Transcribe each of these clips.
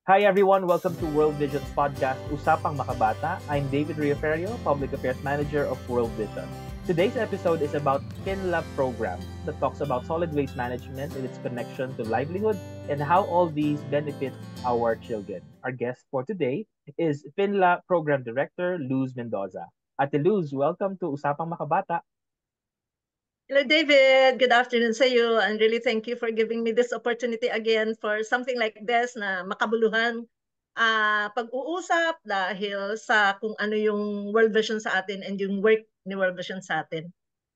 Hi everyone, welcome to World Vision's podcast, Usapang Makabata. I'm David Riaferio, Public Affairs Manager of World Vision. Today's episode is about FinLab program that talks about solid waste management and its connection to livelihood and how all these benefit our children. Our guest for today is FinLab Program Director Luz Mendoza. Ate Luz, welcome to Usapang Makabata. Hello, David. Good afternoon sa you. And really thank you for giving me this opportunity again for something like this na makabuluhan pag-uusap dahil sa kung ano yung World Vision sa atin and yung work ni World Vision sa atin.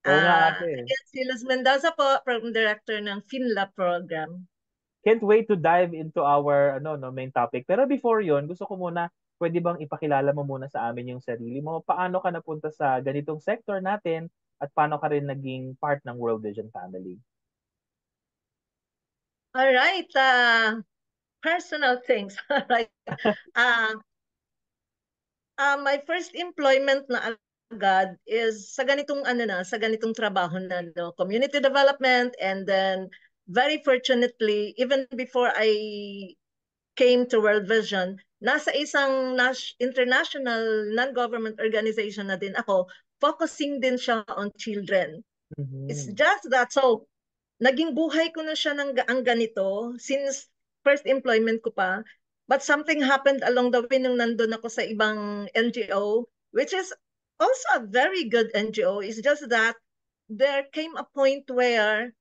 Oo nga ate. Again, si Luz Mendoza po, Program Director ng FinLab Program. Can't wait to dive into our main topic. Pero before yon, gusto ko muna, pwede bang ipakilala mo muna sa amin yung sarili mo? Paano ka napunta sa ganitong sector natin at paano ka rin naging part ng World Vision family? All right. Personal things. All right. Uh, my first employment na agad is sa ganitong trabaho na community development, and then very fortunately even before I came to World Vision, nasa isang international non-government organization na din ako, focusing din siya on children. It's Mhm. just that, so naging buhay ko na siya ang ganito since first employment ko pa. But something happened along the way nung nandun ako sa ibang NGO, which is also a very good NGO. It's just that there came a point where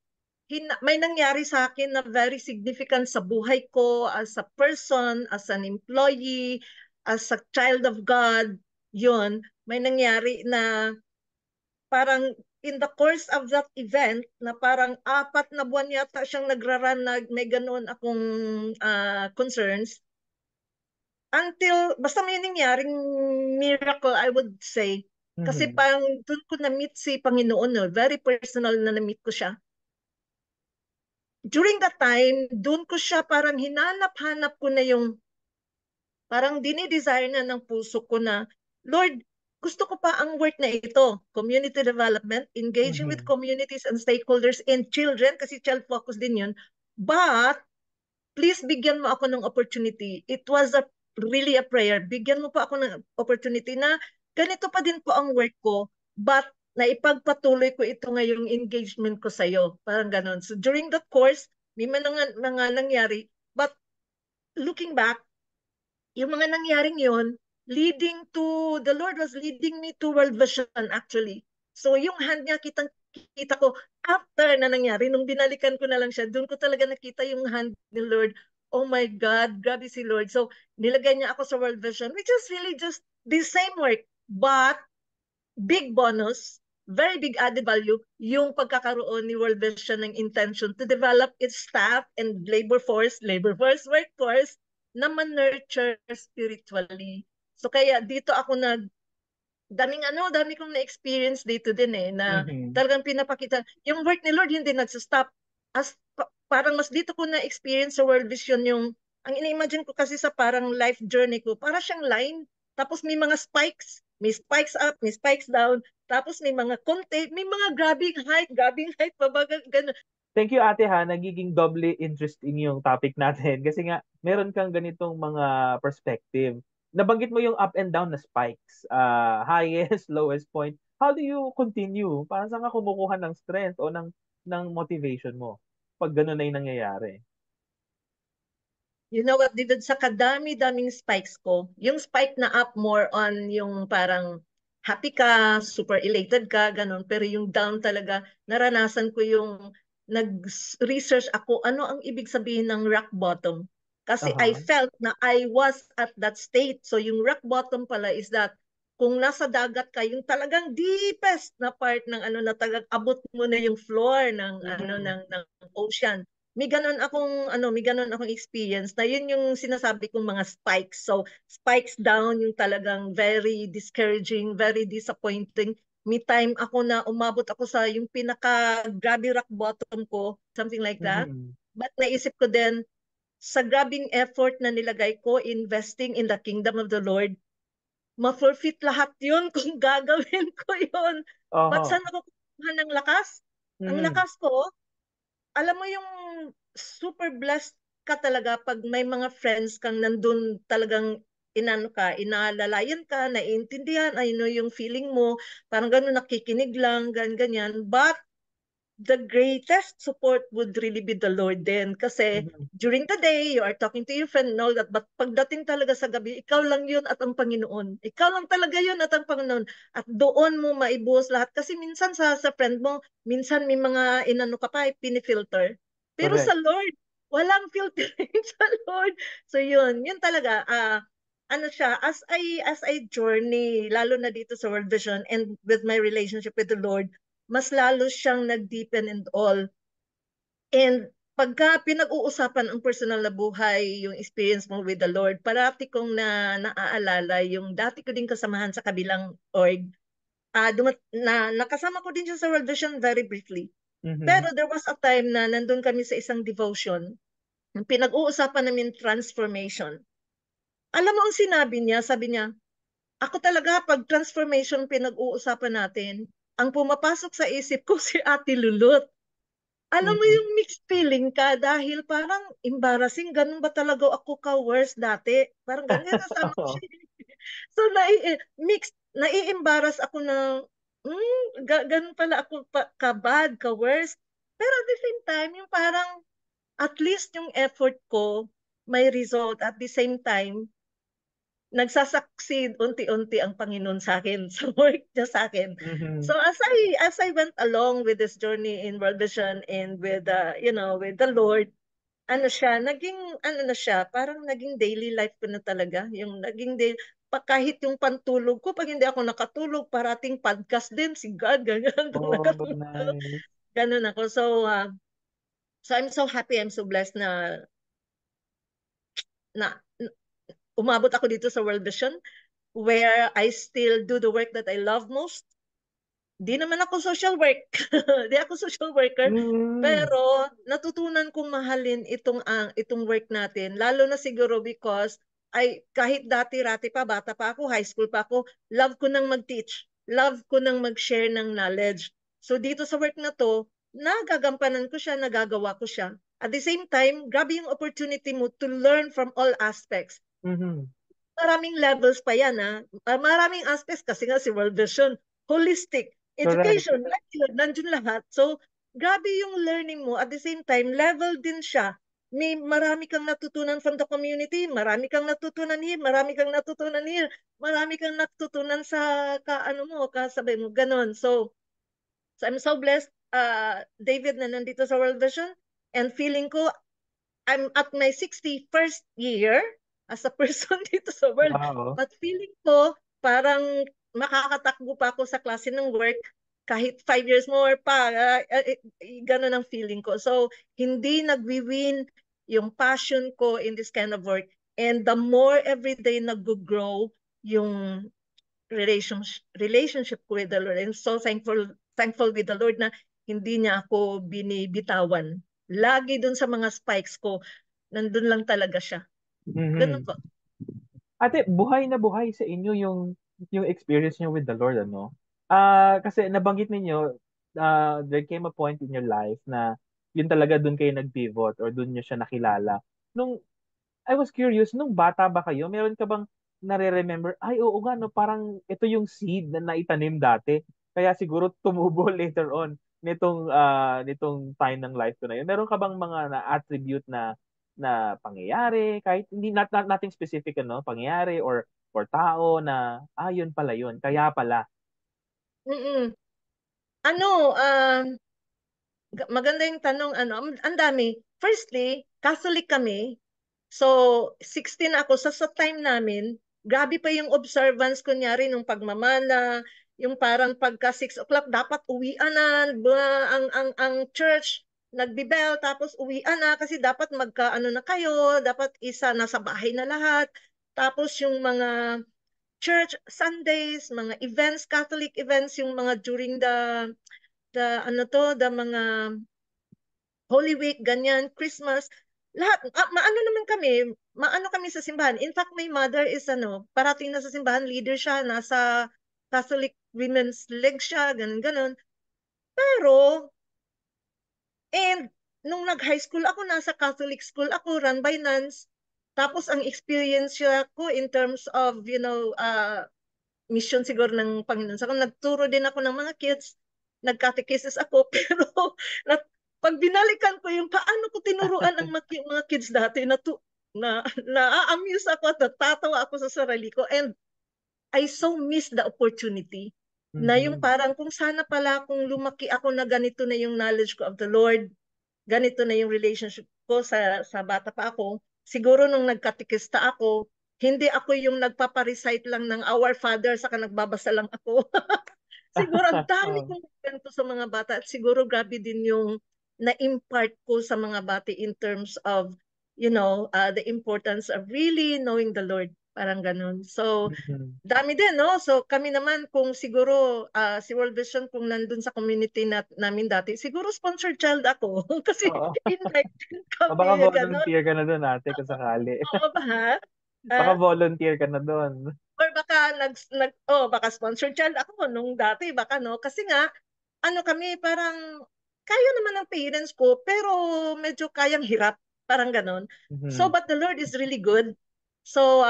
may nangyari sa akin na very significant sa buhay ko as a person, as an employee, as a child of God. Yun, may nangyari na parang in the course of that event na parang 4 na buwan yata siyang nagraran na may ganoon akong concerns until basta may nangyaring miracle, I would say. Kasi Mhm. parang doon ko na-meet si Panginoon, no? Very personal na na-meet ko siya. During that time, doon ko siya parang hinanap-hanap ko na yung parang dinidesire na ng puso ko na, Lord, gusto ko pa ang work na ito, community development, engaging with Mhm. communities and stakeholders and children, kasi child-focused din yun. But, please bigyan mo ako ng opportunity. It was really a prayer. Bigyan mo pa ako ng opportunity na ganito pa din po ang work ko, but naipagpatuloy ko ito ngayong engagement ko sa'yo. Parang ganun. So during that course, may mga nangyari, but looking back, yung mga nangyaring yon leading to, the Lord was leading me to World Vision actually. So yung hand niya, kita ko, after na nangyari, nung binalikan ko na lang siya, doon ko talaga nakita yung hand ni Lord. Oh my God, grabe si Lord. So nilagay niya ako sa World Vision, which is really just the same work, but big bonus, very big added value, yung pagkakaroon ni World Vision ng intention to develop its staff and workforce, na ma-nurture spiritually. So kaya dito ako dami kong na-experience dito din na Mhm. talagang pinapakita, yung work ni Lord hindi nagsastop. Parang mas dito ko na-experience sa World Vision yung, ang ini-imagine ko kasi sa parang life journey ko, para siyang line, tapos may spikes up, may spikes down, tapos may mga konti, may mga grabbing height, pabaga, ganun. Thank you ate ha, nagiging doubly interesting yung topic natin kasi nga meron kang ganitong mga perspective. Nabanggit mo yung up and down na spikes, highest, lowest point. How do you continue? Parang saan ka kumukuha ng strength o ng motivation mo pag ganun na yung nangyayari? You know what, David, sa kadami-daming spikes ko, yung spike na up more on yung parang happy ka, super elated ka, ganun. Pero yung down talaga, naranasan ko yung nag-research ako, ano ang ibig sabihin ng rock bottom. Kasi I Aha. felt na I was at that state. So yung rock bottom pala is that kung nasa dagat ka, yung talagang deepest na part ng ano na tagang abot mo na yung floor ng Mhm. ng ocean. May ganon akong experience na yun yung sinasabi kong mga spikes. So, spikes down yung talagang very discouraging, very disappointing. May time ako na umabot ako sa yung pinaka grabe rock bottom ko, something like that. Mhm. But naisip ko din, sa grabing effort na nilagay ko investing in the kingdom of the Lord, ma-forfeit lahat yun kung gagawin ko yun. But Oho. saan ako kukuha ng lakas? Ang Mhm. lakas ko, alam mo yung super blessed ka talaga pag may mga friends kang nandun talagang inalalayan ka, naiintindihan, ano yung feeling mo, parang ganun, nakikinig lang, ganyan. But the greatest support would really be the Lord then. Kasi Mhm. during the day, you are talking to your friend and all that. But pagdating talaga sa gabi, ikaw lang yun at ang Panginoon. Ikaw lang talaga yun at ang Panginoon. At doon mo maibuhos lahat. Kasi minsan sa friend mo, minsan may mga inano ka pa, pinifilter. Pero sa Correct. Lord, walang filtering sa Lord. So yun talaga. Ano siya, as I journey, lalo na dito sa World Vision and with my relationship with the Lord, mas lalo siyang nag-deepen and all. And pagka pinag-uusapan ang personal na buhay, yung experience mo with the Lord, parati kong naaalala yung dati ko din kasamahan sa kabilang org. Nakasama ko din siya sa World Vision very briefly. Mhm. Pero there was a time na nandun kami sa isang devotion, pinag-uusapan namin transformation. Alam mo ang sinabi niya, sabi niya, ako talaga pag transformation pinag-uusapan natin, ang pumapasok sa isip ko si Ate Lulut. Alam mo Mhm. yung mixed feeling ka dahil parang embarrassing, ganun ba talaga ako ka-worse dati? Parang ganun, kasama ko Oo. siya. So, mixed, nai-embarrass ako na, ganun pala ako ka-bad, ka-worse. Pero at the same time, yung parang, at least yung effort ko, may result. At the same time, nagsasucceed unti-unti ang Panginoon sa akin, sa work niya sa akin. So Mhm. as I went along with this journey in World Vision and with with the Lord, ano siya, naging ano na siya, parang naging daily life ko na talaga, yung naging day kahit yung pantulog ko, pag hindi ako nakatulog, parating podcast din si God, ganyan, kung Oh, nakatulog ako, nice. ganun ako. So I'm so happy, I'm so blessed na umabot ako dito sa World Vision where I still do the work that I love most. Di naman ako social work. Di ako social worker. Mm. Pero natutunan kong mahalin itong work natin. Lalo na siguro because kahit dati-rati pa, bata pa ako, high school pa ako, love ko nang mag-teach. Love ko nang mag-share ng knowledge. So dito sa work na to, nagagampanan ko siya, nagagawa ko siya. At the same time, grabe yung opportunity mo to learn from all aspects. Mhm. Maraming levels pa yan, ha? Maraming aspects kasi nga si World Vision, holistic, Correct. education, nandiyon lahat. So, grabe yung learning mo. At the same time, level din siya. Marami kang natutunan from the community, marami kang natutunan here, marami kang natutunan here, marami kang natutunan sa kasabay mo, ganon. So I'm so blessed, David, na nandito sa World Vision, and feeling ko I'm at my 61st year as a person dito sa world. Wow. But feeling ko, parang makakatakbo pa ako sa klase ng work kahit 5 years more pa. Ganun ang feeling ko. So, hindi nagwi-win yung passion ko in this kind of work. And the more everyday nag-grow yung relationship ko with the Lord. I'm so thankful with the Lord na hindi niya ako binibitawan. Lagi dun sa mga spikes ko, nandun lang talaga siya. Ganun Mhm. po. Ate, buhay na buhay sa inyo yung experience niyo with the Lord, ano? Kasi nabanggit ninyo, there came a point in your life na yun talaga doon kayo nag-pivot or doon niyo siya nakilala. Nung I was curious, nung bata ba kayo, meron ka bang nare-remember, ay oo nga, no, parang ito yung seed na naitanim dati. Kaya siguro tumubo later on nitong time ng life ko na yun. Meron ka bang mga na-attribute na pangyayari, kahit hindi nating specific, ano, pangyayari or tao na, yun pala yun, kaya pala. Mm-mm. Ano, maganda yung tanong, ang dami. Firstly, Catholic kami. So, 16 ako. Sa time namin, grabe pa yung observance, kunyari, nung pagmamana, yung parang pagka 6 o'clock, dapat uwian na, ang church, nagbibel, tapos uwian na, kasi dapat magkaano na kayo, dapat isa nasa bahay na lahat. Tapos yung mga church Sundays, mga events, Catholic events, yung mga during the mga Holy Week, ganyan, Christmas, lahat, maano naman kami, maano kami sa simbahan. In fact, my mother is parating na sa simbahan, leader siya, nasa Catholic Women's League siya, ganun, ganun. Pero, and nung nag-high school ako, nasa Catholic school ako, run by nuns. Tapos ang experience ko in terms of, mission siguro ng Panginoon. So, nagturo din ako ng mga kids, nag-catechesis ako, pero na, pag binalikan ko yung paano ko tinuruan ang mga kids dati, na-amuse ako at natatawa ako sa sarili ko. And I so miss the opportunity na yung Mhm. parang kung sana pala kung lumaki ako na ganito na yung knowledge ko of the Lord, ganito na yung relationship ko sa bata pa ako, siguro nung nagkatikista ako, hindi ako yung nagpaparecite lang ng Our Father saka nagbabasa lang ako. Siguro ang dami Oo. kong kwento sa mga bata at siguro grabe din yung na-impart ko sa mga bata in terms of, the importance of really knowing the Lord. Parang ganun. So, Mhm. dami din, no? So, kami naman, kung siguro, si World Vision, kung nandun sa community namin dati, siguro sponsored child ako. Kasi Oo. invite din O baka kami, gano'n. volunteer ka na doon ate kung sakali. Oo ba, ha? Baka Ah, volunteer ka na doon. or baka baka sponsored child ako nung dati, baka, no? Kasi nga, ano kami, parang, kaya naman ng parents ko, pero medyo kayang hirap. Parang ganon. So, Mhm. but the Lord is really good. So,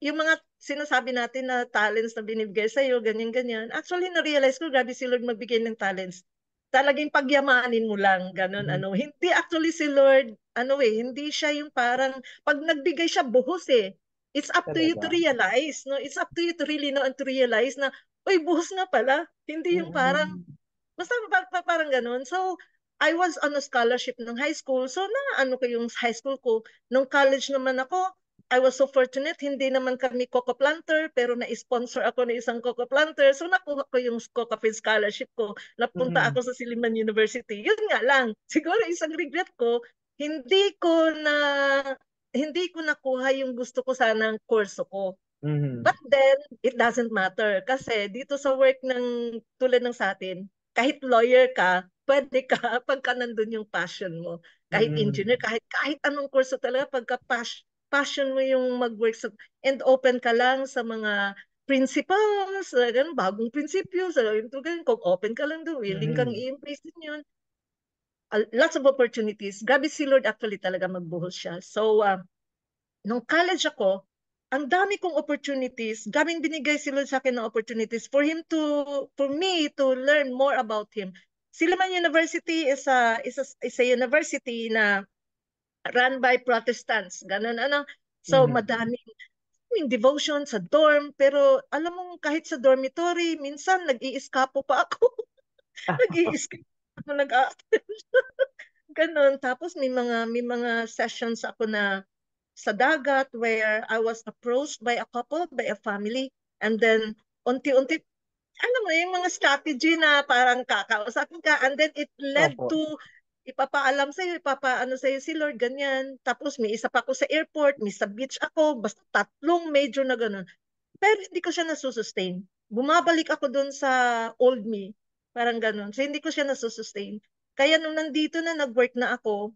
yung mga sinasabi natin na talents na binibigay sa'yo, ganyan-ganyan. Actually, na-realize ko, grabe si Lord magbigay ng talents. Talagang pagyamanin mo lang, ganun, Mhm. ano. Hindi actually si Lord, hindi siya yung parang, pag nagbigay siya, buhos eh. It's up to you to Talaga. realize, no? It's up to you to really know and to realize na, uy, buhos nga pala. Hindi yung parang, Mm. basta parang ganun. So, I was on a scholarship ng high school. So, ano ko yung high school ko. Nung college naman ako, I was so fortunate, hindi naman kami coco planter, pero na-sponsor ako ng isang coco planter. So, nakuha ko yung coco field scholarship ko. Napunta Mhm. ako sa Silliman University. Yun nga lang. Siguro isang regret ko, hindi ko na hindi ko nakuha yung gusto ko sanang kurso ko. Mhm. But then, it doesn't matter. Kasi dito sa work ng tulad ng sa atin, kahit lawyer ka, pwede ka pagka nandun yung passion mo. Kahit engineer, Mhm. kahit anong kurso talaga, pagka passion mo yung mag-work sa, and open ka lang sa mga principles, ganun, bagong prinsipyo, sa ganun, kung open ka lang doon, willing kang Mhm. i-embrace din yun. Lots of opportunities. Grabe si Lord actually talaga magbuhos siya. So, nung college ako, ang dami kong opportunities, daming binigay si Lord sa akin ng opportunities for me to learn more about Him. Silliman University is a university na run by Protestants. Ganun, ano. So, Mhm. madaming devotion sa dorm, pero alam mo, kahit sa dormitory, minsan nag-iiskapo pa ako. Nag-iiskapo ako, ganun. Tapos may mga sessions ako na sa dagat where I was approached by a couple, by a family. And then, unti-unti, alam mo, yung mga strategy na parang kakausapin ka. And then, it led Opo. to, ipapaalam sa'yo, ipapaano sa'yo si Lord, ganyan. Tapos, may isa pa ako sa airport, may sa beach ako, basta tatlong major na ganun. Pero hindi ko siya nasusustain. Bumabalik ako dun sa old me. Parang ganun. So, hindi ko siya nasusustain. Kaya nung nandito na nag-work na ako,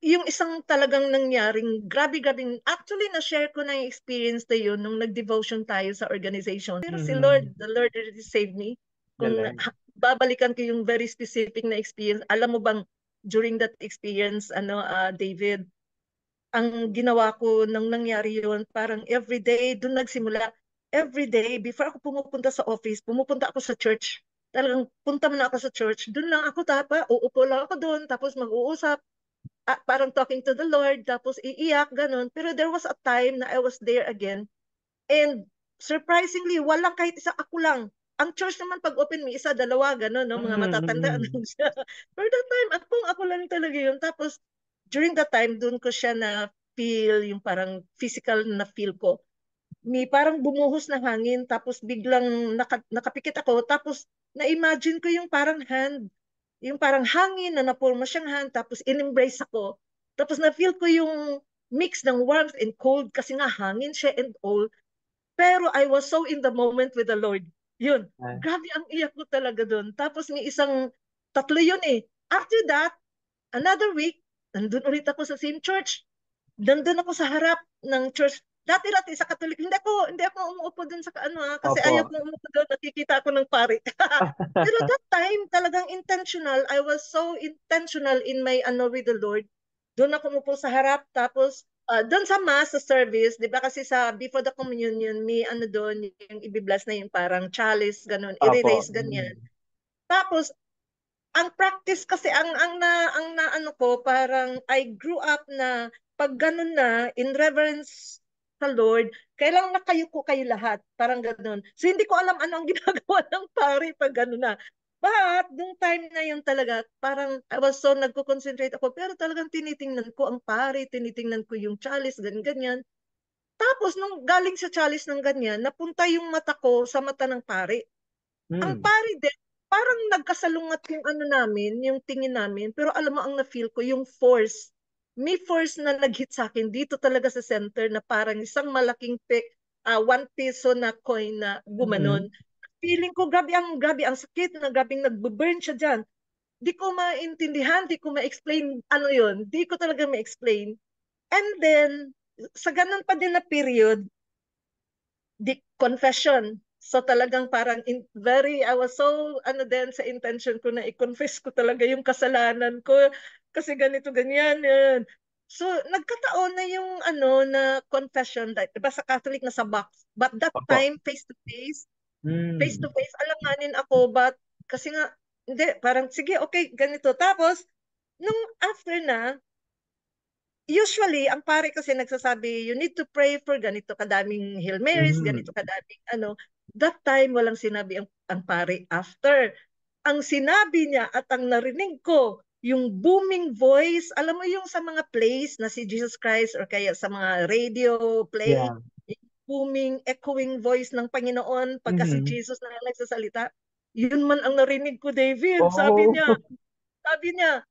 yung isang talagang nangyaring grabe-grabe. Actually, na-share ko na yung experience na yun nung nag-devotion tayo sa organization. Pero si Mhm. Lord, the Lord really saved me. Kung Galing. babalikan ko yung very specific na experience, alam mo bang during that experience, David, ang ginawa ko nang nangyari yun, parang everyday, doon nagsimula. Everyday, before ako pumupunta sa office, pumupunta ako sa church. Talagang punta muna ako sa church. Doon lang ako uupo lang ako doon, tapos mag-uusap, parang talking to the Lord, tapos iiyak, ganun. Pero there was a time na I was there again, and surprisingly, walang kahit isa, ako lang. Ang church naman pag open, may isa, dalawa, ganun, no? Mga Mhm. matatanda Mhm. lang siya. For that time, ako lang talaga yun. Tapos, during that time, dun ko siya na feel, yung parang physical na feel ko. May parang bumuhos na hangin, tapos biglang nakapikit ako, tapos na-imagine ko yung parang hand, yung parang hangin na napurma siyang hand, tapos in-embrace ako. Tapos na-feel ko yung mix ng warmth and cold kasi nga hangin siya and all. Pero I was so in the moment with the Lord. Yun. Ah. Grabe ang iyak ko talaga doon. Tapos may tatlo yun eh. After that, another week, nandun ulit ako sa same church. Nandun ako sa harap ng church. dati sa Katolik, hindi ako umuupo doon sa kasi Opo. ayaw ko umuupo doon, nakikita ako ng pari. Pero that time, talagang intentional. I was so intentional in my with the Lord. Doon ako umupo sa harap, tapos doon sa mass, sa service, di ba kasi before the communion, may doon, yung ibibless na yung parang chalice, ganun, Opo. i-raise ganyan. Tapos, ang practice kasi ang na ano ko parang I grew up na pag ganun na in reverence sa Lord, kailangan nakayuko kayo lahat, parang ganun. So hindi ko alam ano ang ginagawa ng pari pag ganun na. But nung time na yun talaga, parang I was so nagko-concentrate ako, pero talagang tinitingnan ko ang pari, tinitingnan ko yung chalice, ganyan ganyan. Tapos nung galing sa chalice ng ganyan, napunta yung mata ko sa mata ng pari. Ang Mm. pari din, parang nagkasalungat yung namin, yung tingin namin. Pero alam mo, ang na-feel ko, yung force. May force na nag-hit sa akin dito talaga sa center na parang isang malaking 1 peso na coin na gumanon. Mhm. Feeling ko, grabe ang sakit na grabing nagbe-burn siya dyan. Di ko maintindihan, di ko ma-explain ano yun. Di ko talaga ma-explain. And then, sa ganun pa din na period, confession. So talagang parang I was so din sa intention ko na i-confess ko talaga yung kasalanan ko kasi ganito ganyan yan. So nagkataon na yung na confession, diba sa Catholic na sa box. But that Opo. time face to Mm. face alanganin ako, but kasi nga hindi, parang sige, okay, ganito. Tapos nung after na, usually, ang pare kasi nagsasabi, you need to pray for ganito kadaming Hail Marys, ganito Mhm. kadaming ano. That time, walang sinabi ang pare. After, ang sinabi niya at ang narinig ko, yung booming voice, alam mo yung sa mga plays na si Jesus Christ or kaya sa mga radio play, Yeah. yung booming, echoing voice ng Panginoon pagka si Mhm. Jesus na nagsasalita, yun man ang narinig ko, David. Sabi Oh. niya, sabi niya,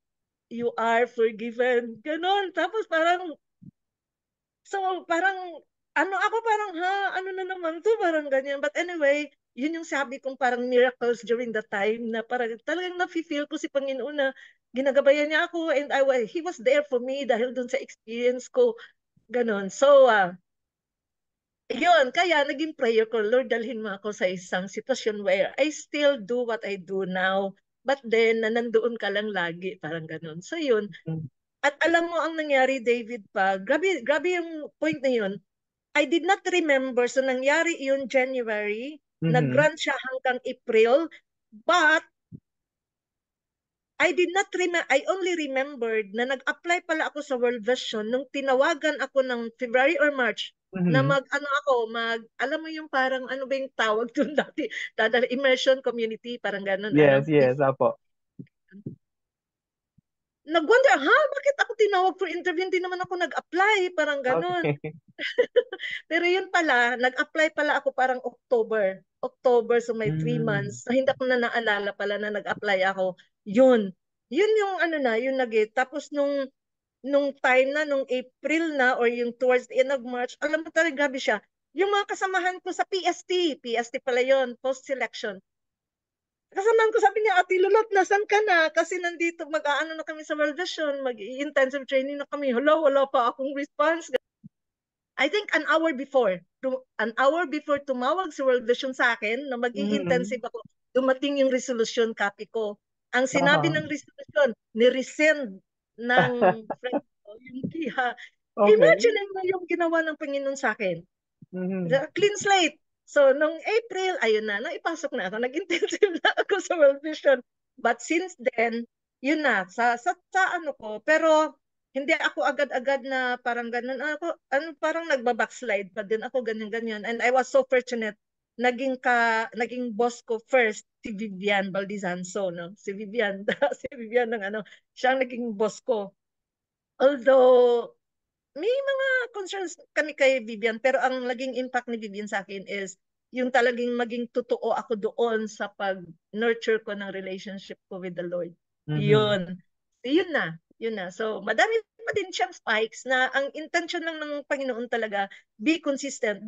you are forgiven. Ganon. Tapos parang, so parang, ako parang, ano na naman to? Parang ganyan. But anyway, yun yung sabi kong parang miracles during the time na parang talagang nafe-feel ko si Panginoon na ginagabayan niya ako and he was there for me dahil dun sa experience ko. Ganon. So, yun, kaya naging prayer ko, Lord, dalhin mo ako sa isang sitwasyon where I still do what I do now, but then, nandoon ka lang lagi, parang ganun. So yun, Mm. at alam mo ang nangyari, David, grabe, grabe yung point na yun. I did not remember. So nangyari yun January, Mhm. nag-run siya hanggang April, but I did not remember, I only remembered na nag-apply pala ako sa World Vision nung tinawagan ako ng February or March na Mhm. alam mo yung parang, ano ba yung tawag doon dati? Immersion community, parang ganun, Yes, yes, opo. Nag-wonder, bakit ako tinawag for interview? Hindi naman ako nag-apply, parang ganun. Okay. Pero yun pala, nag-apply pala ako parang October. October, so may 3 months. Mm. So hindi ko na naalala pala na nag-apply ako. Yun. Yun yung yung Tapos nung time na, nung April na, or yung towards the end of March, alam mo talaga, grabe siya. Yung mga kasamahan ko sa PST pala yun, post-selection. Kasamahan ko, sabi niya, Ate Lulot, nasan ka na? Kasi nandito, mag-aano na kami sa World Vision, mag-intensive training na kami. Hello, wala pa akong response. I think an hour before tumawag si World Vision sa akin na Mhm. mag-i-intensive ako, dumating yung resolution copy ko. Ang sinabi Aha. ng resolution, ni-resend ng friend ko, yung Kiha. Okay. Imagine mo yung ginawa ng Panginoon sa akin. Mhm. Clean slate. So, nung April, ayun na, naipasok na ako. Nag-intensive na ako sa World Vision. But since then, yun na, sa ano ko. Pero, hindi ako agad-agad na parang ganun. Parang nagbabackslide pa din ako, ganyan-ganyan. And I was so fortunate. Naging boss ko first, si Vivian Baldizanso, no? Si Vivian, si Vivian ng siya ang naging boss ko. Although, may mga concerns kami kay Vivian, pero ang naging impact ni Vivian sa akin is yung talagang maging totoo ako doon sa pag-nurture ko ng relationship ko with the Lord. Mhm. Yun. Yun na. Yun na. So, madami pa din siyang spikes na ang intention lang ng Panginoon talaga, be consistent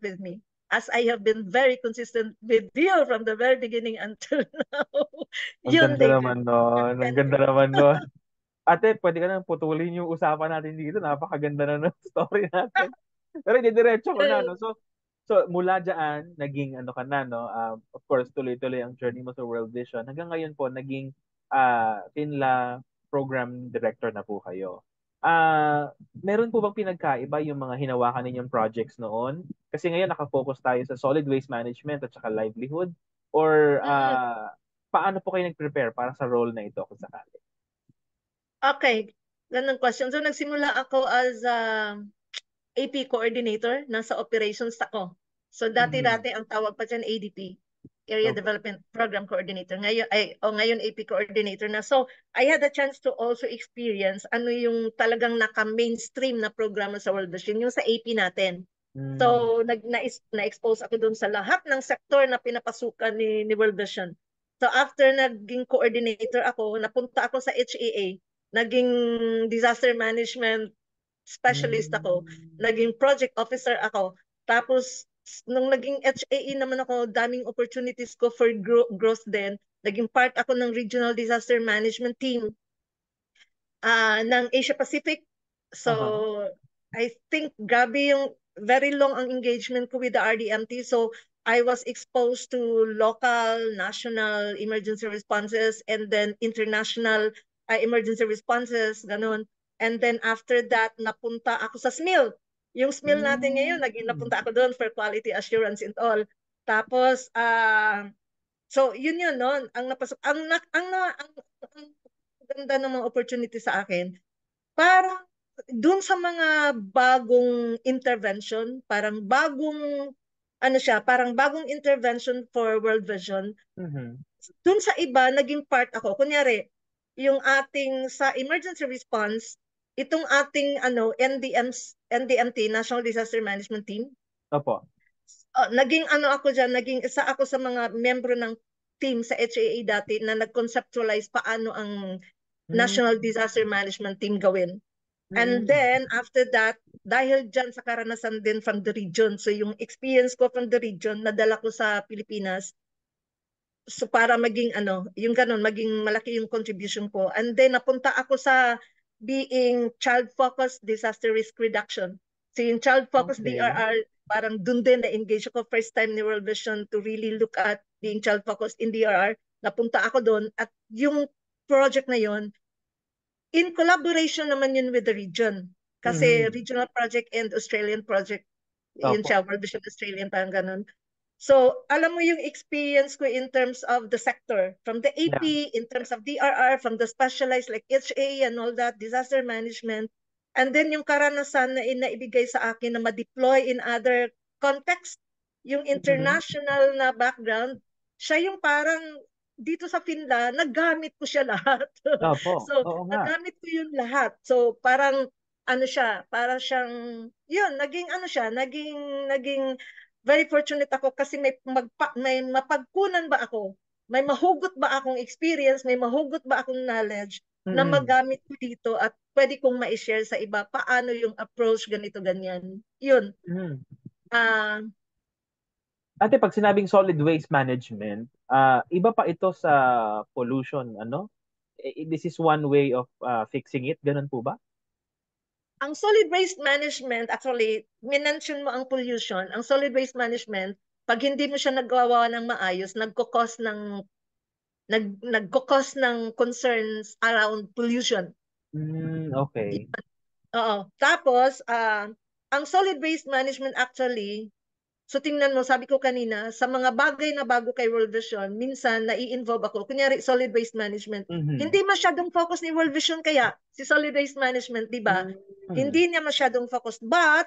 with me. As I have been very consistent with you from the very beginning until now. Ang Yun, ganda David. naman nun, ang ganda naman nun. Ate, puwede ka nang putulin yung usapan natin dito, napakaganda na ng story natin. Pero didiretso ko na, Yun. no? So mula diyan, naging ano ka na, no? Of course, tuloy-tuloy ang journey mo sa World Vision. Hanggang ngayon po, naging FINLA program director na po kayo. Meron po bang pinagkaiba yung mga hinawakan ninyong projects noon? Kasi ngayon nakafocus tayo sa solid waste management at saka livelihood. Or Mm, paano po kayo nag-prepare para sa role na ito kung sakali? okay, ganun question. So nagsimula ako as AP coordinator, nasa operations ako. So Mhm. dati-dati ang tawag pa dyan ADP, Area Okay. Development Program Coordinator. Ngayon AP coordinator na. So I had a chance to also experience ano yung talagang naka-mainstream na programa sa World Vision, yung sa AP natin. Mm. So na-expose ako dun sa lahat ng sektor na pinapasukan ni World Vision. So after naging coordinator ako, napunta ako sa HAA, naging disaster management specialist ako, Mm. naging project officer ako. Tapos, nung naging HAE naman ako, daming opportunities ko for growth din. Naging part ako ng Regional Disaster Management Team ng Asia Pacific. Aha. So, I think grabe yung very long ang engagement ko with the RDMT. So, I was exposed to local, national emergency responses and then international emergency responses, ganun. And then after that, napunta ako sa SMIL. Yung SMIL natin ngayon, Mm. napunta ako doon for quality assurance and all. Tapos, so yun yun, no? Ang napasok, ang ganda ng mga opportunity sa akin, parang dun sa mga bagong intervention, parang bagong, ano siya, parang bagong intervention for World Vision, Mhm. dun sa iba, naging part ako. Kunyari, yung ating sa emergency response, itong ating NDMT, National Disaster Management Team, Opo. naging ano ako dyan, naging isa ako sa mga membro ng team sa HAA dati na nag-conceptualize paano ang Mm. National Disaster Management Team gawin. And Mm. then, after that, dahil dyan sa karanasan din from the region, so yung experience ko from the region, nadala ko sa Pilipinas, so para maging ano, yung ganun, maging malaki yung contribution ko. And then napunta ako sa being child-focused disaster risk reduction. So yung child-focused Okay. DRR, parang dun din na-engage ako first time ni World Vision to really look at being child-focused in DRR. Napunta ako doon at yung project na yon, in collaboration naman yun with the region. Kasi Mhm. regional project and Australian project, yun Opo. siya, World Vision Australian, parang ganun. So, alam mo yung experience ko in terms of the sector, from the Yeah. AP, in terms of DRR, from the specialized like HA and all that, disaster management, and then yung karanasan na inaibigay sa akin na ma-deploy in other context, yung Mhm. international na background, siya yung parang dito sa Finland, nagamit ko siya lahat. Opo. So, Oo nga. nagamit ko yun lahat. So, parang ano siya, para siyang, yun, naging ano siya, naging very fortunate ako kasi may mapagkunan ba ako, may mahugot ba akong experience, may mahugot ba akong knowledge na Mm. magamit ko dito at pwede kong ma-share sa iba paano yung approach ganito ganyan. Yun. Mhm. Ah, Ate, pag sinabing solid waste management, iba pa ito sa pollution, ano? This is one way of fixing it, ganun po ba? ang solid waste management, actually, minention mo ang pollution. Ang solid waste management, pag hindi mo siya nagawa ng maayos, nagkukos ng concerns around pollution. Okay. Oo. Tapos, ang solid waste management actually, so tingnan mo, sabi ko kanina, sa mga bagay na bago kay World Vision, minsan nai-involve ako. Kunyari, solid waste management. Mhm. Hindi masyadong focus ni World Vision kaya, si solid waste management, di ba? Mm. Hindi niya masyadong focus. But,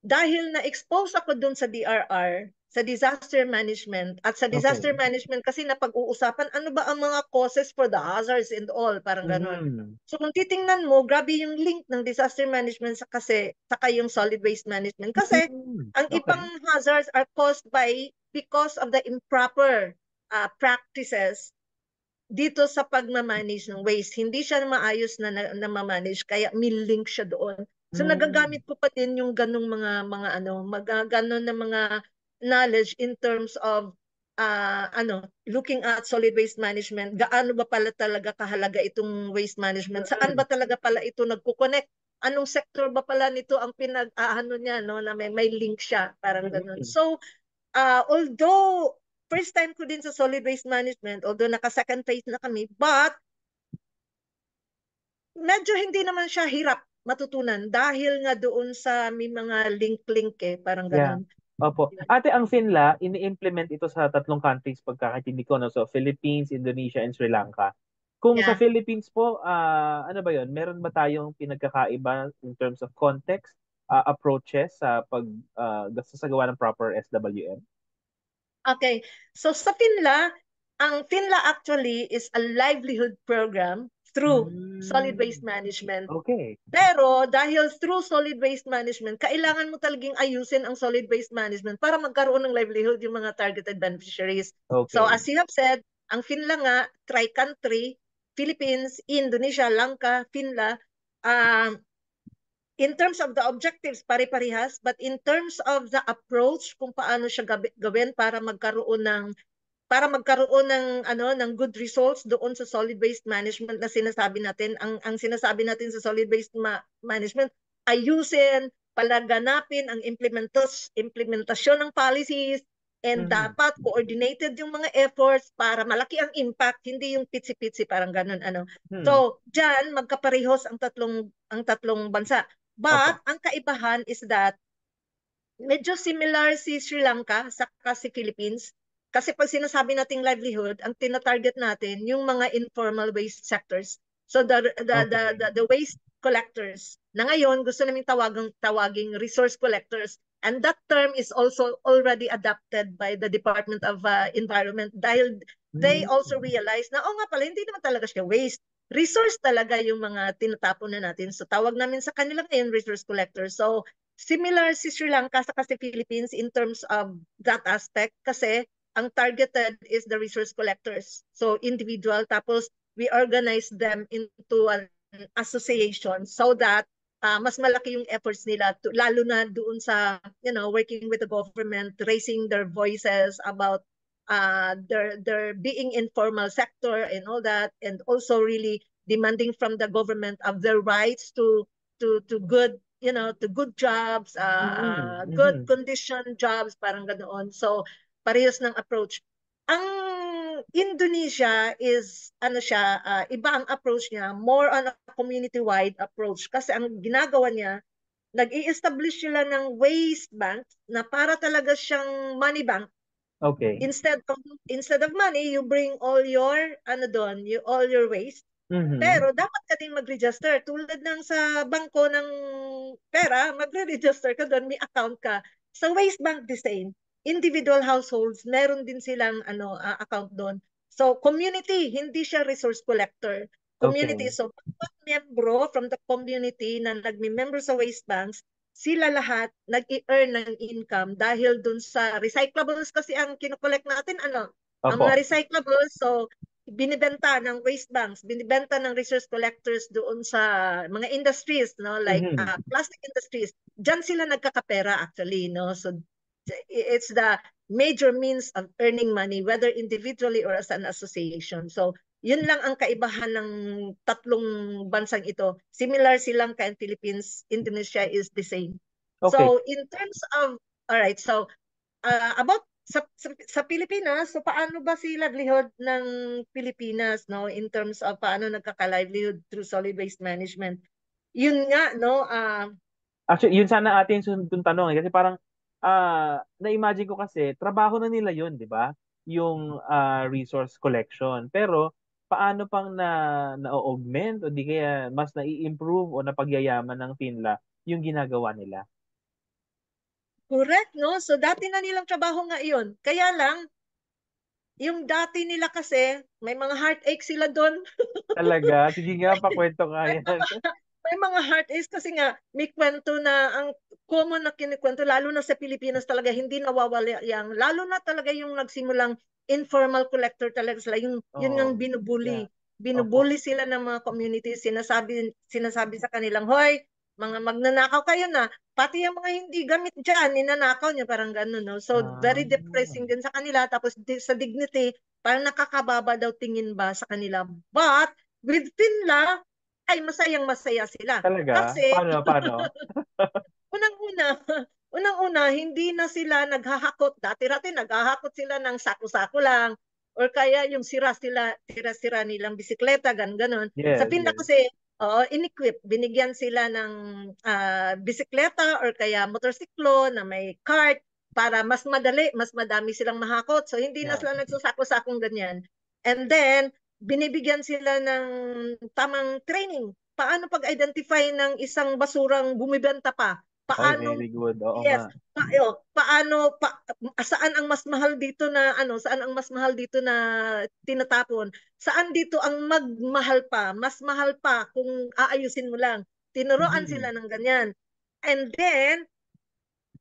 dahil na-expose ako dun sa DRR, sa disaster management, at sa disaster Okay. management kasi napag-uusapan, ano ba ang mga causes for the hazards and all, parang ganon. Mhm. So kung titingnan mo, grabe yung link ng disaster management sa kasi saka yung solid waste management. Kasi ang ibang Okay. hazards are caused because of the improper practices dito sa pagmamanage ng waste. Hindi siya maayos na ma-manage, kaya may link siya doon. So Mm. nagagamit ko pa din yung ganong mga ano, ganon na mga knowledge in terms of looking at solid waste management. Gaano ba pala talaga kahalaga itong waste management? Saan Mm. ba talaga pala ito nagko-connect? anong sector ba pala nito ang pinag-aano niya, no, na may link siya, parang ganun. Mm. So, although first time ko din sa solid waste management, although naka-second phase na kami, but medyo hindi naman siya hirap matutunan dahil nga doon sa may mga link-link parang Yeah. ganun. Opo. Ate, ang Finla, ini-implement ito sa tatlong countries pagkakaintindi ko, no? So, Philippines, Indonesia, and Sri Lanka. Kung sa Yeah. Philippines po, ano ba yon? Meron ba tayong pinagkakaiba in terms of context, approaches sa sasagawa ng proper SWM? Okay. So sa Finla, ang Finla actually is a livelihood program through solid waste Mm, management. okay. Pero dahil through solid waste management, kailangan mo talagang ayusin ang solid waste management para magkaroon ng livelihood yung mga targeted beneficiaries. So Okay. as you have said, ang Finla nga, tri-country, Philippines, Indonesia, Lanka, Finla, um, in terms of the objectives, pare-parehas, but in terms of the approach kung paano siya gawin para magkaroon ng ng good results doon sa solid waste management na sinasabi natin. Ang sinasabi natin sa solid waste management, ayusin, palaganapin ang implementasyon ng policies, and Mhm. dapat coordinated yung mga efforts para malaki ang impact, hindi yung pitsi-pitsi parang ganun Hmm. So, diyan magkaparehos ang tatlong bansa. But Opo. ang kaibahan is that medyo similar si Sri Lanka sa si Philippines. Kasi pag sinasabi nating livelihood, ang tina-target natin yung mga informal waste sectors. So Okay. the waste collectors na ngayon gusto naming tawaging resource collectors. And that term is also already adopted by the Department of Environment dahil they Hmm. also realize na nga pala hindi naman talaga siya waste. Resource talaga yung mga tinatapon na natin. So tawag namin sa kanila ngayon resource collectors. So similar si Sri Lanka sa kasi Philippines in terms of that aspect kasi ang targeted is the resource collectors. So individual, tapos we organize them into an association so that mas malaki yung efforts nila lalo na doon sa working with the government, raising their voices about their being informal sector and all that, and also really demanding from the government of their rights to good to good jobs, Mhm. good Mhm. condition jobs, parang ganoon. So, parehas ng approach. Ang Indonesia is, siya, iba ang approach niya, more on a community-wide approach. Kasi ang ginagawa niya, nag-i-establish sila ng waste bank na para talaga siyang money bank. Okay. Instead of money, you bring all your, all your waste. Mhm. Pero dapat ka ding mag-register. Tulad ng sa bangko ng pera, magre-register ka doon, may account ka. Sa Waste Bank, the same. Individual households, meron din silang account doon. So, community, hindi siya resource collector. Community, Okay. so bawat membro from the community na nagme-member sa waste banks, sila lahat nag-i-earn ng income dahil doon sa recyclables kasi ang kinokollect natin, ang Opo. mga recyclables, so binibenta ng waste banks, binibenta ng resource collectors doon sa mga industries, no, like Mhm. plastic industries. Diyan sila nagkakapera actually, no. So it's the major means of earning money whether individually or as an association. So yun lang ang kaibahan ng tatlong bansang ito. Similar silang and Philippines, Indonesia is the same. Okay. So in terms of, all right, so about sa Pilipinas, so paano ba si livelihood ng Pilipinas, no, in terms of paano nagkaka-livelihood through solid waste management? Yun nga, no, Actually, yun sana atin sunod kong tanong kasi parang na-imagine ko kasi trabaho na nila yun, di ba? Yung resource collection. Pero paano pang na-augment o di kaya mas na-i-improve o napagyayaman ng Finla yung ginagawa nila? correct, no? So dati na nilang trabaho nga iyon. Kaya lang, yung dati nila kasi, may mga heartache sila doon. Talaga? Sige nga, pakwento nga May yan. mga, may mga heartaches kasi nga may kwento na ang common na kinikwento lalo na sa Pilipinas talaga hindi nawawala yang lalo na talaga yung nagsimulang informal collector talaga sila yun ngang Oo. Yeah. Opo. binubuli sila ng mga community, sinasabi sa kanilang hoy mga magnanakaw kayo na pati yung mga hindi gamit diyan ninanakaw niya parang gano'n, no. So Ah. very depressing din sa kanila, tapos sa dignity parang nakakababa daw tingin ba sa kanila, but with Finla ay masayang-masaya sila. Talaga? Kasi Paano? unang-una, unang-una, hindi na sila naghahakot. Dati-dati naghahakot sila ng sako-sako lang or kaya yung sira-sira nilang bisikleta, ganon. Sa Yes, Pinla yes. kasi, in-equip, binigyan sila ng bisikleta or kaya motorsiklo na may cart para mas madali, mas madami silang mahakot. So hindi na Yeah. sila nagsasako-sakong ganyan. And then, binibigyan sila ng tamang training. Paano pag-identify ng isang basurang bumibenta pa? Oy, Paano, very good. Oo nga. yes, saan ang mas mahal dito na saan ang mas mahal dito na tinatapon? Saan dito ang magmahal pa? Mas mahal pa kung aayusin mo lang. Tinuruan Mhm. sila ng ganyan. And then,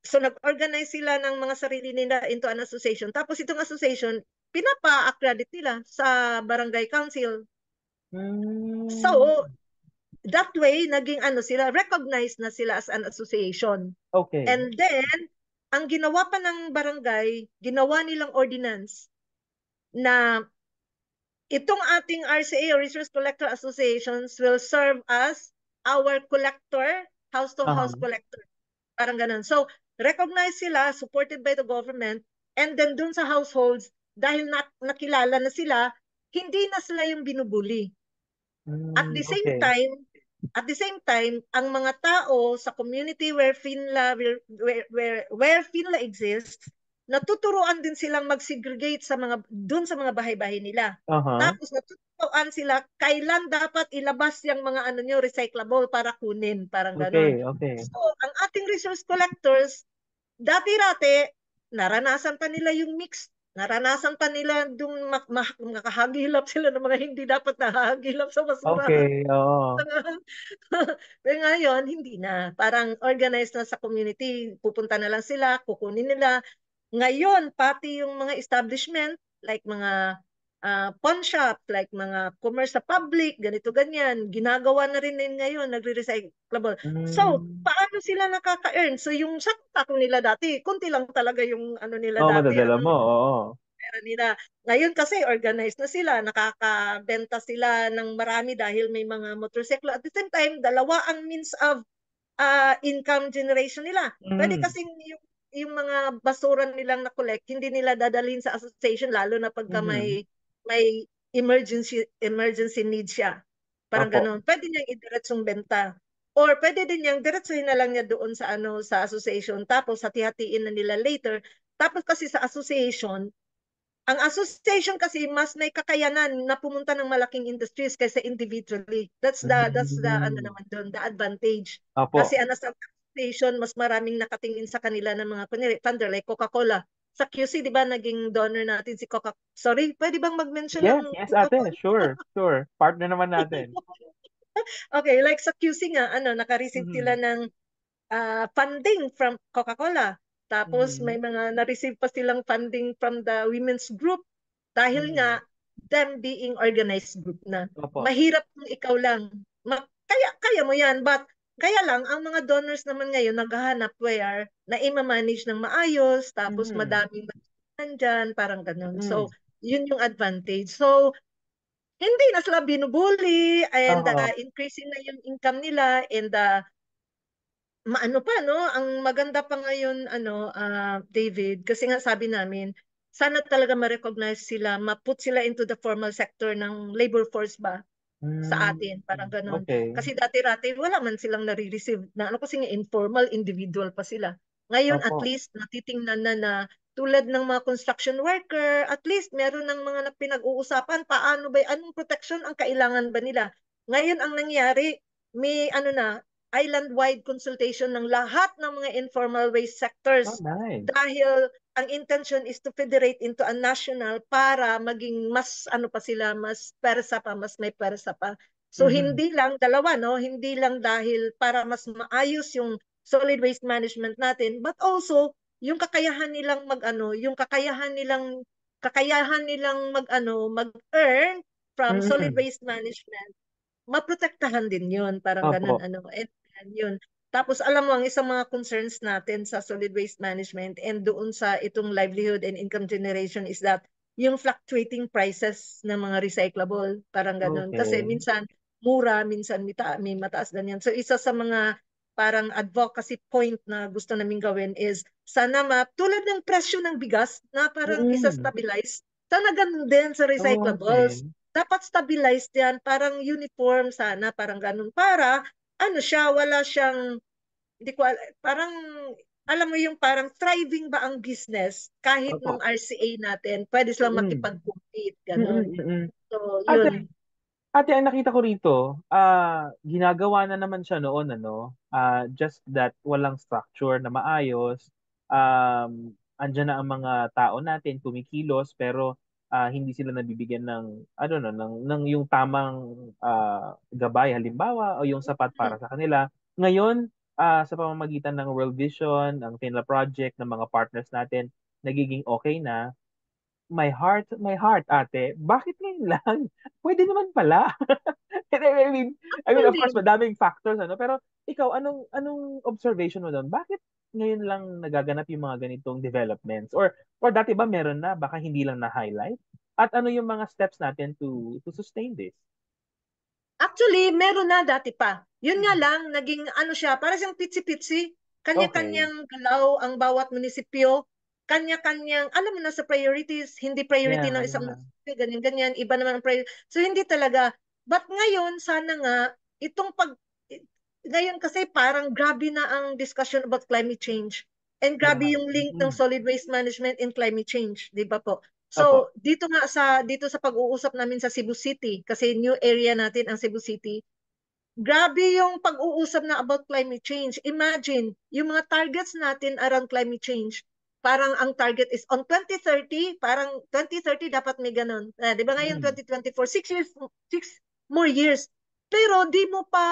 so nag-organize sila ng mga sarili nila into an association. Tapos itong association, pinapa-accredit nila sa barangay council. Hmm. So, that way, naging sila, recognized na sila as an association. Okay. And then, ang ginawa pa ng barangay, ginawa nilang ordinance na itong ating RCA or Resource Collector Associations will serve as our collector, house-to-house Uh-huh. collector. Parang ganun. So, recognized sila, supported by the government, and then dun sa households, dahil nakilala na sila, hindi na sila yung binubuli. At Hmm, the same okay. time, ang mga tao sa community where Finla exists, natuturuan din silang mag-segregate sa mga bahay-bahay nila. Uh-huh. Tapos natuturuan sila kailan dapat ilabas yung mga recyclable para kunin, parang ganon. Okay, okay. So, ang ating resource collectors, dati-rate, naranasan pa nila yung mix. Naranasan pa nila makahagilap sila ng mga hindi dapat nahagilap sa basurahan. Okay, oo. Pero ngayon, hindi na. Parang organized na sa community. Pupunta na lang sila, kukunin nila. Ngayon, pati yung mga establishment, like mga pawn shop, like mga commerce sa public, ganito ganyan, ginagawa na rin ngayon, nagre-recyclable. So, Hmm. paano sila nakaka-earn? So, yung sakto nila dati, kunti lang talaga yung nila Oo, dati, madadala mo, oo. pera nila. Ngayon kasi organized na sila, nakakabenta sila ng marami dahil may mga motorsiklo. At the same time, dalawa ang means of income generation nila. Pwede Mm. kasi yung mga basura nilang na-collect, hindi nila dadalhin sa association, lalo na pagka Mhm. may emergency need siya. Parang Opo. ganun. Pwede niyang idiretsong benta. Or pwede din niyang diretsuhin na lang niya doon sa association, tapos hati-hatiin na nila later. Tapos kasi sa association, ang association kasi mas may kakayanan na pumunta ng malaking industries kaysa individually. That's the Hmm. naman doon, the advantage. Opo. Kasi ang association, mas maraming nakatingin sa kanila ng mga kunyari, funder like Coca-Cola. Sa QC, di ba, naging donor natin si Coca. Sorry, pwede bang mag-mention ng Yes, yes, ate. Coca-Cola? Sure, sure. Partner naman natin. Okay, like sa QC nga, naka-receive sila Mhm. ng funding from Coca-Cola. Tapos may Mhm. mga na-receive pa silang funding from the women's group dahil Mhm. nga them being organized group na. Opo. Mahirap kung ikaw lang. Kaya mo yan, but kaya lang, ang mga donors naman ngayon naghahanap where na i-manage ng maayos, tapos Mhm. madaming dyan, parang ganun. Mm. So, yun yung advantage. So, hindi na sila binubuli and Oo. increasing na yung income nila and maano pa no, ang maganda pa ngayon David, kasi nga sabi namin, sana talaga ma-recognize sila, ma-put sila into the formal sector ng labor force ba sa Hmm. atin, parang ganun. Okay. Kasi dati-dati wala man silang nare-receive na kasi nga informal individual pa sila. Ngayon at Opo. least natitingnan na tulad ng mga construction worker, at least meron ng mga pinag-uusapan paano ba, anong protection ang kailangan ba nila. Ngayon ang nangyari, may island-wide consultation ng lahat ng mga informal waste Oh, sectors nice. dahil ang intention is to federate into a national para maging mas pa sila, mas persa pa, mas may persa pa. So Mhm. hindi lang dalawa no, hindi lang dahil para mas maayos yung solid waste management natin, but also yung kakayahan nilang mag-earn from solid Mm. waste management, maprotektahan din yun. Parang ganun, Opo. and yun. Tapos alam mo, ang isang mga concerns natin sa solid waste management and doon sa itong livelihood and income generation is that yung fluctuating prices ng mga recyclable, parang ganun. Kasi Okay. minsan, mura, minsan may mataas ganyan. So isa sa mga parang advocacy point na gusto namin gawin is sana tulad ng presyo ng bigas na parang Mm. isa-stabilize, sana ganun din sa Oh, okay. recyclables. Dapat stabilized yan, parang uniform sana, parang ganun. Para, ano siya, wala siyang, hindi ko, parang, alam mo yung parang thriving ba ang business kahit nung Opo. RCA natin, pwede silang Mm. makipag-compete, ganun. Mm, mm. So, Ate, yun. ate, ang nakita ko rito, ginagawa na naman siya noon, ano, just that walang structure na maayos. Andyan na ang mga tao natin kumikilos, pero hindi sila nabibigyan ng, ano no, ng yung tamang gabay, halimbawa, o yung sapat Mm. para sa kanila. Ngayon, sa pamamagitan ng World Vision, ang Finla Project, ng mga partners natin, nagiging okay na. My heart, ate, bakit ngayon lang? Pwede naman pala. I mean, of course, Actually, madaming factors, ano? Pero ikaw, anong observation mo doon? Bakit ngayon lang nagaganap yung mga ganitong developments? Or dati ba meron na, baka hindi lang na-highlight? At ano yung mga steps natin to sustain this? Actually, meron na dati pa. Yun nga Mhm. lang, naging ano siya, para siyang pitsi-pitsi. Okay. Kanya-kanyang galaw ang bawat munisipyo. Kanya-kanyang, alam mo na sa priorities, hindi priority Yeah, ng isang yeah. munisipyo, ganyan-ganyan, iba naman ang priority. So, hindi talaga. But ngayon, sana nga, itong ngayon kasi parang grabe na ang discussion about climate change. And grabe Yeah. yung link ng Mm. solid waste management and climate change, di ba po? Opo. So, dito sa pag-uusap namin sa Cebu City, kasi new area natin ang Cebu City, grabe yung pag-uusap na about climate change. Imagine, yung mga targets natin around climate change, parang ang target is on 2030, parang 2030 dapat may ganun. Di ba ngayon Mm. 2024, 6 years, 6 more years. Pero di mo pa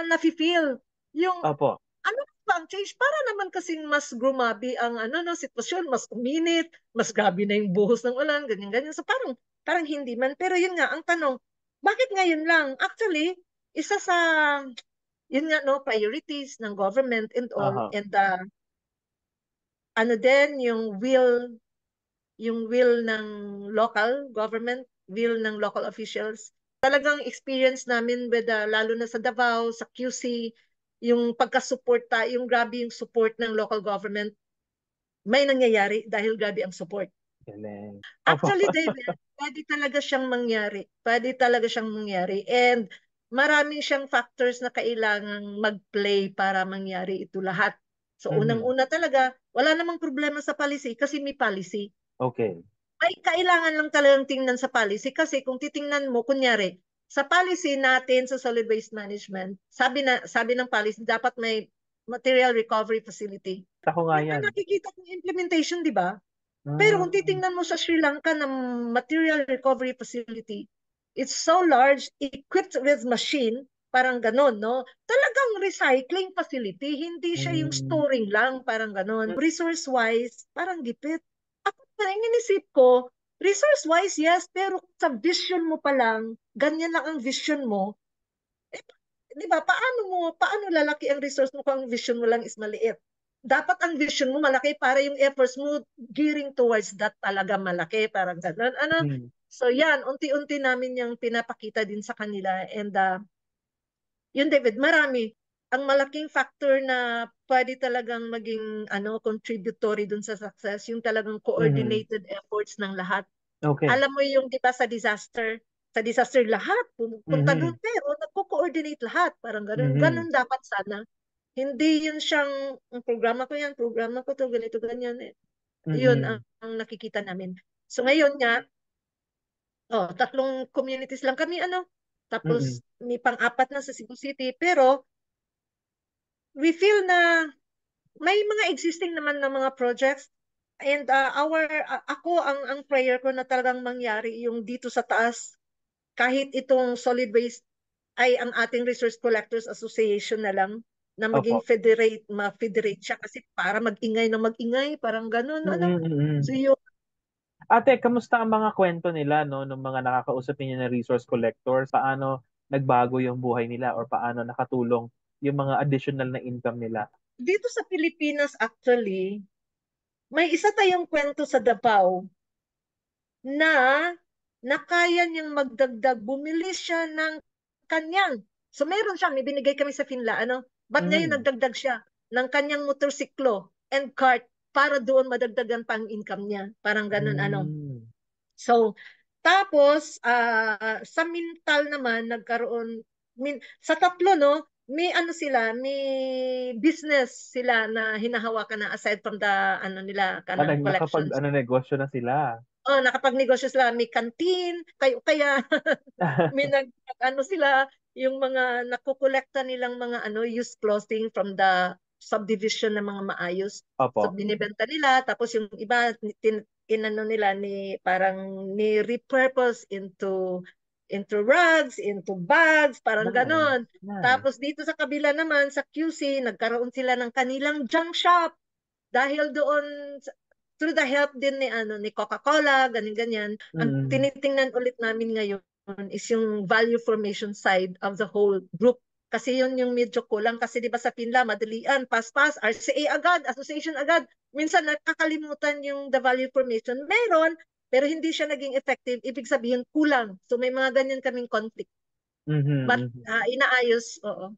nafe-feel yung Opo. ano pa ang change para naman kasing mas grumabi ang ano no sitwasyon, mas uminit, mas grabe na yung buhos ng ulan, ganyan ganyan. So parang hindi man, pero yun nga ang tanong, bakit ngayon lang? Actually, isa sa yun nga no priorities ng government and all, Aha. and ano din yung will ng local government, will ng local officials. Talagang experience namin with lalo na sa Davao, sa QC, yung pagkasuporta, yung grabe yung support ng local government, may nangyayari dahil grabe ang support. Galing. Opo. Actually, David, pwede talaga siyang mangyari. Pwede talaga siyang mangyari. And marami siyang factors na kailangang mag-play para mangyari ito lahat. So, Mhm. unang-una talaga, wala namang problema sa policy kasi may policy. Okay. Ay kailangan lang talagang tingnan sa policy kasi kung titingnan mo kunyari sa policy natin sa solid waste management, sabi ng policy dapat may material recovery facility. Ako nga Yan ang yan. nakikita kong implementation, di ba? Pero kung Ah. titingnan mo sa Sri Lanka ng material recovery facility, it's so large, equipped with machine, parang ganon, no? Talagang recycling facility, hindi siya yung Mm. storing lang, parang ganon. Resource-wise, parang gipit. Ako na inisip ko, resource-wise, yes, pero sa vision mo pa lang, ganyan lang ang vision mo, eh, di ba, paano lalaki ang resource mo kung ang vision mo lang is maliit? Dapat ang vision mo malaki para yung efforts mo gearing towards that talaga malaki, parang gano'n. Ano? Mm. So yan, unti-unti namin yung pinapakita din sa kanila. And yun David, marami. Ang malaking factor na pwede talagang maging contributory dun sa success, yung talagang Mhm. coordinated efforts ng lahat. Okay. Alam mo yung 'di ba sa disaster lahat pupunta doon Mhm. pero nagko-coordinate lahat, parang gano'n. Mhm. Gano'n dapat sana. Hindi yun siyang programa ko yan, programa ko to, ganito ganyan eh. Yun ang, Mm. ang nakikita namin. So ngayon nga, tatlong communities lang kami Mm. tapos may pang-apat na sa Cebu City pero we feel na may mga existing naman na mga projects. And ako ang prayer ko na talagang mangyari yung dito sa taas, kahit itong solid waste ay ang ating Resource Collectors Association na lang na maging Opo. ma-federate siya kasi para mag-ingay na mag-ingay, parang ganun, Mm, So mm. yun, Ate, kamusta ang mga kwento nila, no, nung mga nakakausap niyo na resource collectors? Paano nagbago yung buhay nila or paano nakatulong yung mga additional na income nila? dito sa Pilipinas actually, may isa tayong kwento sa Davao na kaya niyang magdagdag, bumili siya ng kanyang, so meron siya, may binigay kami sa Finla, but ngayon nagdagdag siya ng kanyang motorsiklo and cart para doon madagdagan pang income niya. Parang ganun, So, tapos, sa Mintal naman, nagkaroon, sa tatlo, no, may business sila na hinahawakan na aside from the, nila, collections. Nakapag-negosyo na sila. Nakapag-negosyo sila, may canteen, kaya may sila, yung mga nakukolekta nilang mga used clothing from the subdivision ng mga maayos. Opo. So binibenta nila, tapos yung iba nila parang ni repurpose into rugs, into bags, parang ganon. Tapos dito sa kabila naman, sa QC, nagkaroon sila ng kanilang junk shop dahil doon through the help din ni Coca-Cola, ganyan-ganyan. Ang tinitingnan ulit namin ngayon is yung value formation side of the whole group. Kasi yun yung medyo kulang. Kasi di ba sa Pinla, madalian, pass, RCA agad, association agad. Minsan nakakalimutan yung the value formation. Meron, pero hindi siya naging effective. Ibig sabihin, kulang. So may mga ganyan kaming conflict. But inaayos, oo.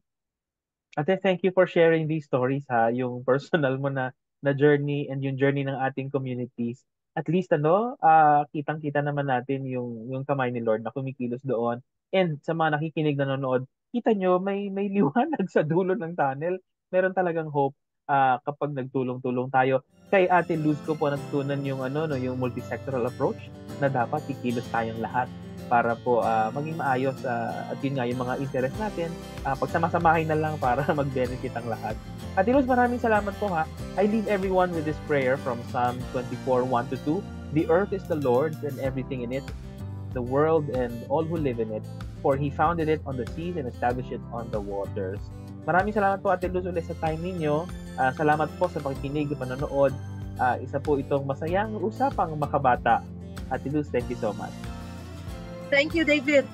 Ate, thank you for sharing these stories ha, yung personal mo na journey and yung journey ng ating communities. At least kitang-kita naman natin yung kamay ni Lord na kumikilos doon. And sa mga nakikinig na nanonood, kita nyo may liwanag sa dulo ng tunnel. Meron talagang hope kapag nagtulong-tulong tayo. Kay Ate Luz ko po natutunan yung yung multisectoral approach na dapat kikilos tayong lahat para po maging maayos at yun nga yung mga interest natin pagsamasamahin na lang para mag-benefit ang lahat. Ate Luz, maraming salamat po ha. I leave everyone with this prayer from Psalm 24:1-2. The earth is the Lord's and everything in it, the world and all who live in it, for He founded it on the seas and established it on the waters. Maraming salamat po Ate Luz ulit sa time ninyo. Salamat po sa pakikinig at panonood. Isa po itong masayang usapang makabata. Ate Luz, thank you so much. Thank you, David.